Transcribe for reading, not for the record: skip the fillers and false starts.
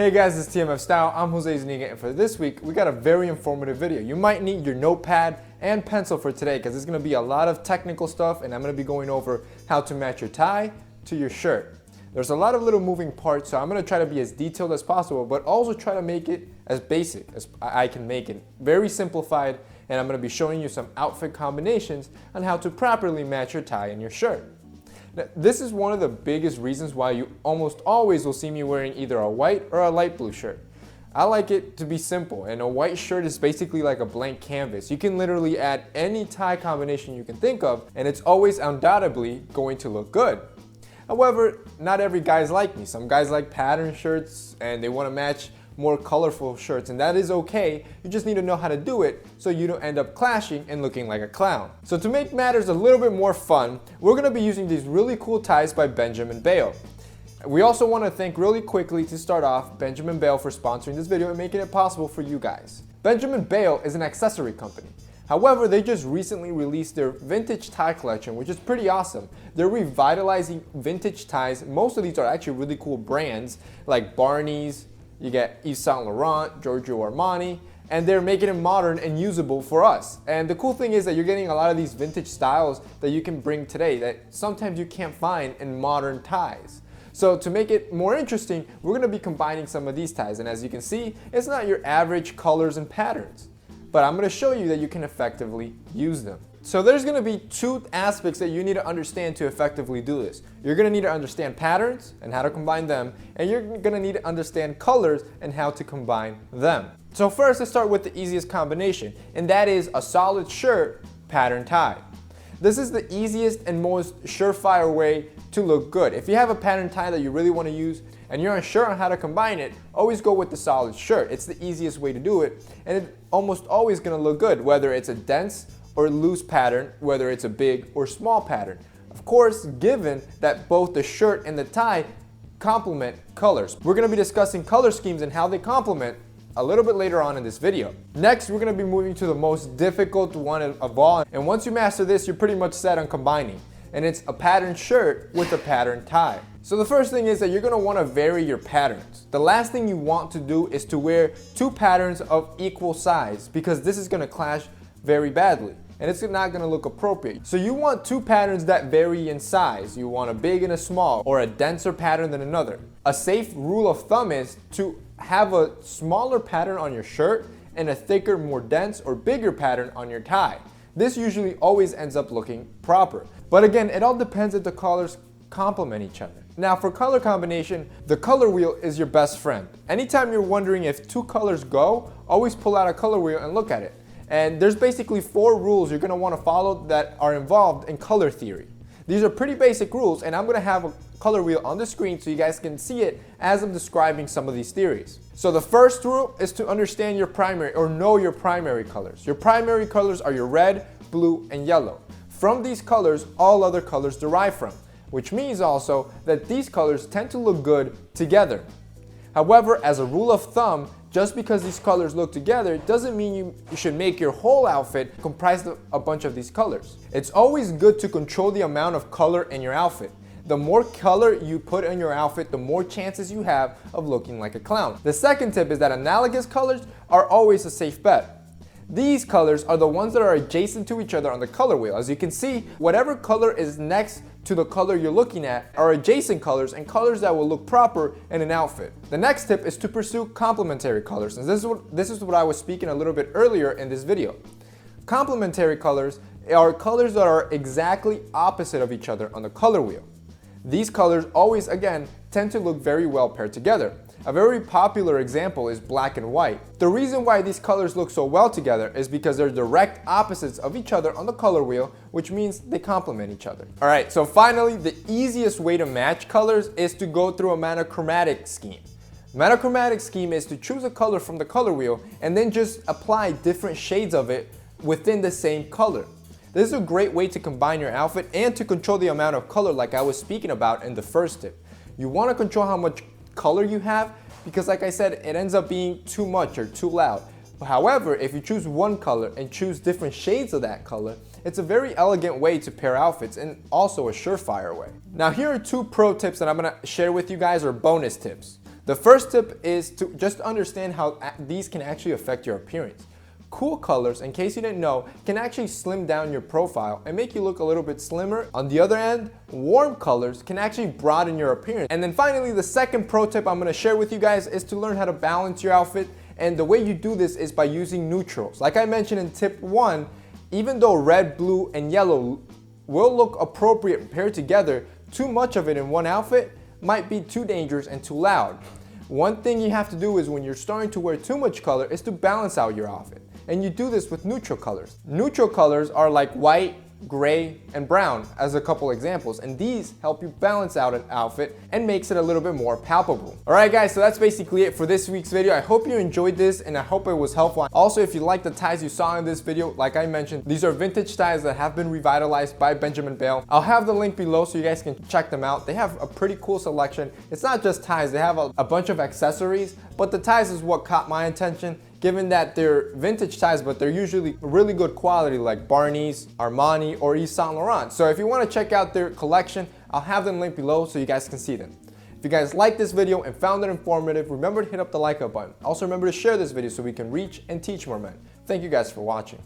Hey guys, it's TMF Style. I'm Jose Zuniga, and for this week, we got a very informative video. You might need your notepad and pencil for today because it's going to be a lot of technical stuff, and I'm going to be going over how to match your tie to your shirt. There's a lot of little moving parts, so I'm going to try to be as detailed as possible, but also try to make it as basic as I can make it. Very simplified, and I'm going to be showing you some outfit combinations on how to properly match your tie and your shirt. Now, this is one of the biggest reasons why you almost always will see me wearing either a white or a light blue shirt. I like it to be simple, and a white shirt is basically like a blank canvas. You can literally add any tie combination you can think of, and it's always undoubtedly going to look good. However, not every guy's like me. Some guys like pattern shirts and they want to match more colorful shirts, and that is okay. You just need to know how to do it so you don't end up clashing and looking like a clown. So to make matters a little bit more fun, we're going to be using these really cool ties by Benjamin Bale. We also want to thank really quickly to start off Benjamin Bale for sponsoring this video and making it possible for you guys. Benjamin Bale is an accessory company. However, they just recently released their vintage tie collection, which is pretty awesome. They're revitalizing vintage ties. Most of these are actually really cool brands like Barney's, you get Yves Saint Laurent, Giorgio Armani, and they're making it modern and usable for us. And the cool thing is that you're getting a lot of these vintage styles that you can bring today that sometimes you can't find in modern ties. So to make it more interesting, we're going to be combining some of these ties. And as you can see, it's not your average colors and patterns, but I'm going to show you that you can effectively use them. So there's going to be two aspects that you need to understand to effectively do this. You're going to need to understand patterns and how to combine them, and you're going to need to understand colors and how to combine them. So first, let's start with the easiest combination, and that is a solid shirt pattern tie. This is the easiest and most surefire way to look good. If you have a pattern tie that you really want to use and you're unsure on how to combine it, always go with the solid shirt. It's the easiest way to do it, and it's almost always going to look good, whether it's a dense or loose pattern, whether it's a big or small pattern. Of course, given that both the shirt and the tie complement colors. We're going to be discussing color schemes and how they complement a little bit later on in this video. Next, we're going to be moving to the most difficult one of all, and once you master this, you're pretty much set on combining, and it's a patterned shirt with a patterned tie. So the first thing is that you're going to want to vary your patterns. The last thing you want to do is to wear two patterns of equal size, because this is going to clash very badly and it's not going to look appropriate. So you want two patterns that vary in size. You want a big and a small, or a denser pattern than another. A safe rule of thumb is to have a smaller pattern on your shirt and a thicker, more dense or bigger pattern on your tie. This usually always ends up looking proper. But again, it all depends if the colors complement each other. Now for color combination, the color wheel is your best friend. Anytime you're wondering if two colors go, always pull out a color wheel and look at it. And there's basically 4 rules you're going to want to follow that are involved in color theory. These are pretty basic rules, and I'm going to have a color wheel on the screen so you guys can see it as I'm describing some of these theories. So the first rule is to understand your primary, or know your primary colors. Your primary colors are your red, blue, and yellow. From these colors, all other colors derive from, which means also that these colors tend to look good together. However, as a rule of thumb, just because these colors look together doesn't mean you should make your whole outfit comprised of a bunch of these colors. It's always good to control the amount of color in your outfit. The more color you put in your outfit, the more chances you have of looking like a clown. The second tip is that analogous colors are always a safe bet. These colors are the ones that are adjacent to each other on the color wheel. As you can see, whatever color is next to the color you're looking at are adjacent colors and colors that will look proper in an outfit. The next tip is to pursue complementary colors, and this is what I was speaking a little bit earlier in this video. Complementary colors are colors that are exactly opposite of each other on the color wheel. These colors always, again, tend to look very well paired together. A very popular example is black and white. The reason why these colors look so well together is because they're direct opposites of each other on the color wheel, which means they complement each other. Alright, so finally, the easiest way to match colors is to go through a monochromatic scheme. Monochromatic scheme is to choose a color from the color wheel and then just apply different shades of it within the same color. This is a great way to combine your outfit and to control the amount of color like I was speaking about in the first tip. You want to control how much color you have, because like I said, it ends up being too much or too loud. However, if you choose one color and choose different shades of that color, it's a very elegant way to pair outfits and also a surefire way. Now here are 2 pro tips that I'm going to share with you guys, or bonus tips. The first tip is to just understand how these can actually affect your appearance. Cool colors, in case you didn't know, can actually slim down your profile and make you look a little bit slimmer. On the other end, warm colors can actually broaden your appearance. And then finally, the second pro tip I'm gonna share with you guys is to learn how to balance your outfit. And the way you do this is by using neutrals. Like I mentioned in tip 1, even though red, blue, and yellow will look appropriate paired together, too much of it in one outfit might be too dangerous and too loud. One thing you have to do is when you're starting to wear too much color is to balance out your outfit. And you do this with neutral colors. Neutral colors are like white, gray, and brown as a couple examples, and these help you balance out an outfit and makes it a little bit more palpable. Alright guys, so that's basically it for this week's video. I hope you enjoyed this and I hope it was helpful. Also, if you like the ties you saw in this video, like I mentioned, these are vintage ties that have been revitalized by Benjamin Bale. I'll have the link below so you guys can check them out. They have a pretty cool selection. It's not just ties, they have a bunch of accessories, but the ties is what caught my attention, given that they're vintage ties, but they're usually really good quality like Barney's, Armani, or Yves Saint Laurent. So if you want to check out their collection, I'll have them linked below so you guys can see them. If you guys liked this video and found it informative, remember to hit up the like button. Also remember to share this video so we can reach and teach more men. Thank you guys for watching.